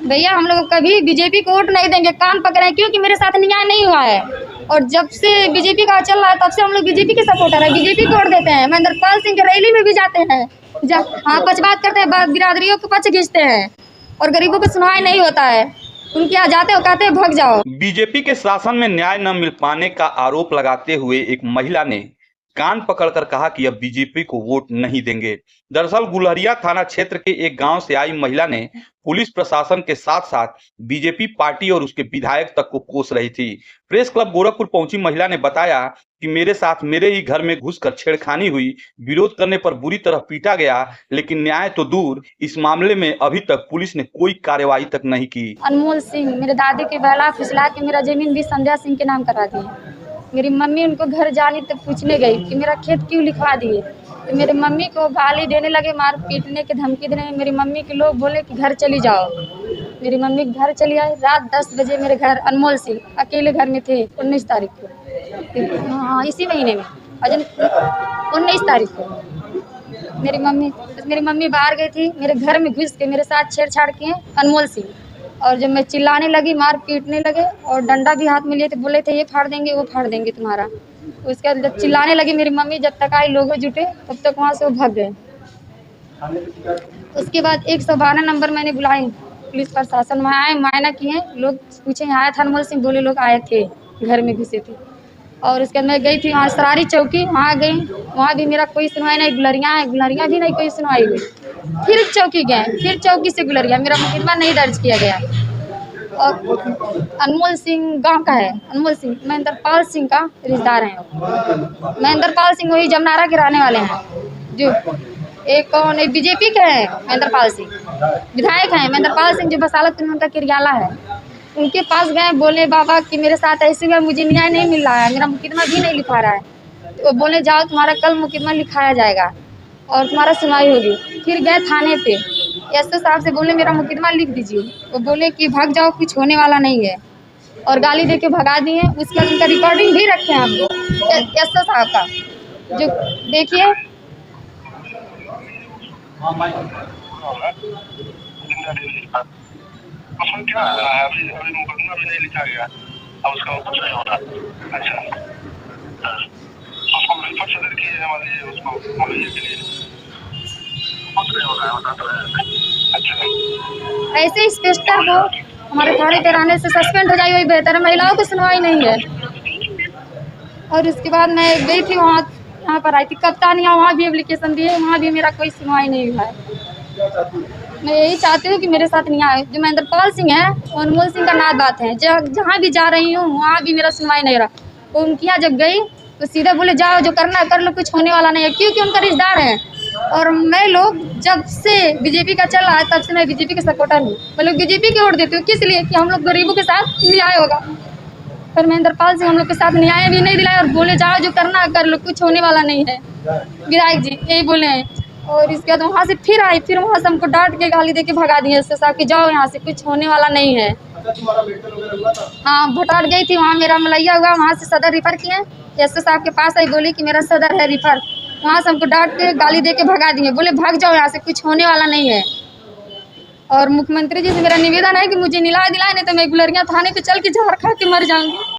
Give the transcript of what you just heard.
भैया हम लोग कभी बीजेपी को वोट नहीं देंगे, कान पकड़े, क्योंकि मेरे साथ न्याय नहीं हुआ है। और जब से बीजेपी का चल रहा है तब से हम लोग बीजेपी के सपोर्टर है, बीजेपी को वोट देते हैं। महेंद्रपाल सिंह के रैली में भी जाते हैं, हाँ पक्षपात करते हैं, बिरादरियों को पक्ष खींचते हैं और गरीबों को सुनवाई नहीं होता है। उनके यहाँ जाते हो कहते हैं भाग जाओ। बीजेपी के शासन में न्याय न मिल पाने का आरोप लगाते हुए एक महिला ने कान पकड़कर कहा कि अब बीजेपी को वोट नहीं देंगे। दरअसल गुलहरिया थाना क्षेत्र के एक गांव से आई महिला ने पुलिस प्रशासन के साथ साथ बीजेपी पार्टी और उसके विधायक तक को कोस रही थी। प्रेस क्लब गोरखपुर पहुंची महिला ने बताया कि मेरे साथ मेरे ही घर में घुसकर छेड़खानी हुई, विरोध करने पर बुरी तरह पीटा गया, लेकिन न्याय तो दूर, इस मामले में अभी तक पुलिस ने कोई कार्रवाई तक नहीं की। अनमोल सिंह मेरे दादी के बहला फुसला के मेरा जमीन भी संध्या सिंह के नाम करा दिए। मेरी मम्मी उनको घर जानी तो पूछने गई कि मेरा खेत क्यों लिखवा दिए, तो मेरी मम्मी को गाली देने लगे, मार पीटने की धमकी देने। मेरी मम्मी के लोग बोले कि घर चली जाओ। मेरी मम्मी घर चली आई। रात 10 बजे मेरे घर अनमोल सिंह अकेले घर में थे 19 तारीख को, हाँ इसी महीने में 19 तारीख को मेरी मम्मी बाहर गई थी, मेरे घर में घुस के मेरे साथ छेड़छाड़ किए अनमोल सिंह। और जब मैं चिल्लाने लगी, मार पीटने लगे और डंडा भी हाथ में लिए थे, बोले थे ये फाड़ देंगे वो फाड़ देंगे तुम्हारा। उसके बाद जब चिल्लाने लगी मेरी मम्मी, जब तक आई लोग जुटे तब तक वहाँ से वो भाग गए। उसके बाद 112 नंबर मैंने बुलाई, पुलिस प्रशासन वहाँ आए, मुआयना किए, लोग पूछे आया था अनमोल सिंह, बोले लोग आए थे, घर में घुसे थे। और उसके बाद मैं गई थी वहाँ सरारी चौकी, वहाँ गई, वहाँ भी मेरा कोई सुनवाई नहीं। गुलरिया भी नहीं कोई सुनवाई हुई। फिर चौकी गए, फिर चौकी से गुलरिया, मेरा मुकदमा नहीं दर्ज किया गया। और अनमोल सिंह गांव का है, अनमोल सिंह महेंद्रपाल सिंह का रिश्तेदार है। महेंद्रपाल सिंह वही जमनारा के रहने वाले हैं, जो एक कौन एक बीजेपी के हैं, महेंद्रपाल सिंह विधायक हैं। महेंद्रपाल सिंह जो बसालत में उनका किरयाला है, उनके पास गए, बोले बाबा कि मेरे साथ ऐसे हुआ, मुझे न्याय नहीं मिल रहा है, मेरा मुकदमा भी नहीं लिखा रहा है। तो बोले जाओ तुम्हारा कल मुकदमा लिखाया जाएगा और तुम्हारा सुनवाई होगी। फिर गए थाने पे, एसओ साहब से बोले मेरा मुकदमा लिख दीजिए, वो बोले कि भाग जाओ, कुछ होने वाला नहीं है, और गाली दे के भगा दिए। उसके बाद उनका रिकॉर्डिंग भी रखे हैं हम लोग एसओ साहब का, जो देखिए। क्या है अभी मुकदमा भी नहीं लिखा गया, अब उसका कुछ नहीं होना। अच्छा उसको रिपोर्ट सदर की है, मान लीजिए उसको मुहैया के लिए कुछ नहीं होना है। अच्छा ऐसे इंस्पेक्टर को हमारे थाने पे रहने से सस्पेंड हो जाए वही बेहतर है, महिलाओं को सुनवाई नहीं है। और उसके बाद मैं गई थी वहाँ, यहाँ पर आई थी कप्तानिया, वहाँ भी एप्लीकेशन दिए, वहाँ भी मेरा कोई सुनवाई नहीं हुआ है। मैं यही चाहती हूँ कि मेरे साथ न्याय, जो महेंद्रपाल सिंह है अनमोल सिंह का नात बात है, जहाँ भी जा रही हूँ वहाँ भी मेरा सुनवाई नहीं रहा। तो उनके यहाँ जब गई तो सीधा बोले जाओ जो करना कर लो, कुछ होने वाला नहीं है, क्योंकि उनका रिश्तेदार है। और मैं लोग जब से बीजेपी का चल रहा है तब से मैं बीजेपी के सपोर्टर हूँ। मैं लोग बीजेपी की वोट देती हूँ, किस लिए कि हम लोग गरीबों के साथ न्याय होगा। पर महेंद्रपाल सिंह हम लोग के साथ न्याय भी नहीं दिलाए और बोले जाओ जो करना कर लो, कुछ होने वाला नहीं है। विधायक जी यही बोले हैं। और इसके बाद वहाँ से फिर आई, फिर वहाँ से हमको डांट के गाली दे के भगा दिए एसओ साहब कि जाओ यहाँ से, कुछ होने वाला नहीं है। हाँ भटार गई थी, वहाँ मेरा मलैया हुआ, वहाँ से सदर रिफर किए, एसओ साहब के पास आई, बोली कि मेरा सदर है रिफर। वहाँ से हमको डांट के गाली दे के भगा दिए, बोले भाग जाओ यहाँ से, कुछ होने वाला नहीं है। और मुख्यमंत्री जी से मेरा निवेदन है कि मुझे न्याय दिलाए, नहीं तो मैं गुलरिया थाने पे चल के जहर खा के मर जाऊंगी।